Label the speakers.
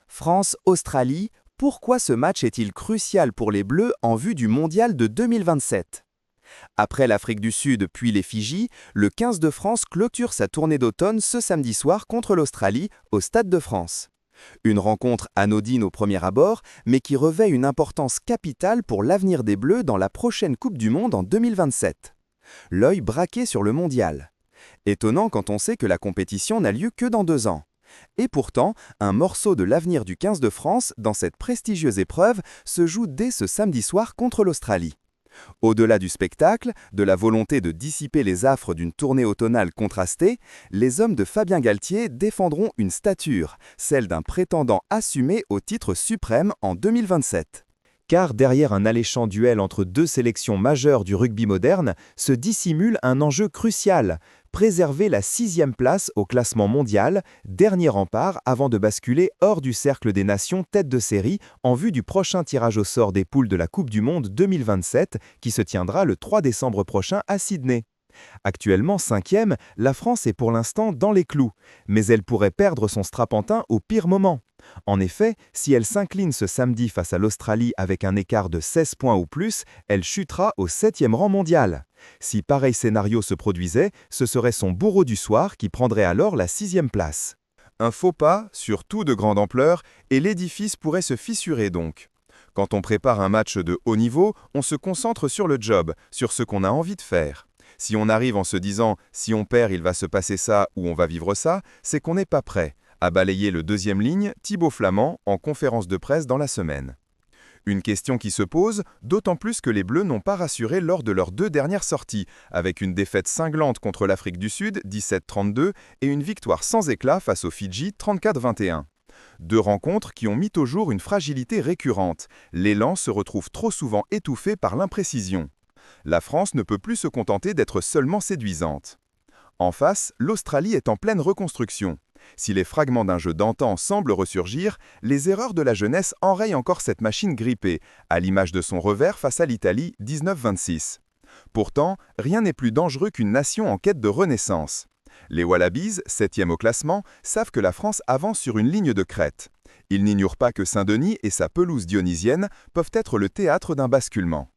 Speaker 1: France-Australie, pourquoi ce match est-il crucial pour les Bleus en vue du Mondial de 2027? Après l'Afrique du Sud puis les Fidji, le 15 de France clôture sa tournée d'automne ce samedi soir contre l'Australie au Stade de France. Une rencontre anodine au premier abord, mais qui revêt une importance capitale pour l'avenir des Bleus dans la prochaine Coupe du Monde en 2027. L'œil braqué sur le Mondial. Étonnant quand on sait que la compétition n'a lieu que dans 2 ans. Et pourtant, un morceau de l'avenir du 15 de France dans cette prestigieuse épreuve se joue dès ce samedi soir contre l'Australie. Au-delà du spectacle, de la volonté de dissiper les affres d'une tournée automnale contrastée, les hommes de Fabien Galtier défendront une stature, celle d'un prétendant assumé au titre suprême en 2027. Car derrière un alléchant duel entre 2 sélections majeures du rugby moderne se dissimule un enjeu crucial, préserver la 6e place au classement mondial, dernier rempart avant de basculer hors du cercle des nations tête de série en vue du prochain tirage au sort des poules de la Coupe du Monde 2027 qui se tiendra le 3 décembre prochain à Sydney. Actuellement 5e, la France est pour l'instant dans les clous, mais elle pourrait perdre son strapontin au pire moment. En effet, si elle s'incline ce samedi face à l'Australie avec un écart de 16 points ou plus, elle chutera au 7e rang mondial. Si pareil scénario se produisait, ce serait son bourreau du soir qui prendrait alors la 6e place. Un faux pas, surtout de grande ampleur, et l'édifice pourrait se fissurer donc. Quand on prépare un match de haut niveau, on se concentre sur le job, sur ce qu'on a envie de faire. Si on arrive en se disant « si on perd, il va se passer ça ou on va vivre ça », c'est qu'on n'est pas prêt, a balayé le 2e ligne Thibaut Flament en conférence de presse dans la semaine. Une question qui se pose, d'autant plus que les Bleus n'ont pas rassuré lors de leurs 2 dernières sorties, avec une défaite cinglante contre l'Afrique du Sud, 17-32, et une victoire sans éclat face aux Fidji, 34-21. 2 rencontres qui ont mis au jour une fragilité récurrente. L'élan se retrouve trop souvent étouffé par l'imprécision. La France ne peut plus se contenter d'être seulement séduisante. En face, l'Australie est en pleine reconstruction. Si les fragments d'un jeu d'antan semblent ressurgir, les erreurs de la jeunesse enrayent encore cette machine grippée, à l'image de son revers face à l'Italie 19-26. Pourtant, rien n'est plus dangereux qu'une nation en quête de renaissance. Les Wallabies, 7e au classement, savent que la France avance sur une ligne de crête. Ils n'ignorent pas que Saint-Denis et sa pelouse dionysienne peuvent être le théâtre d'un basculement.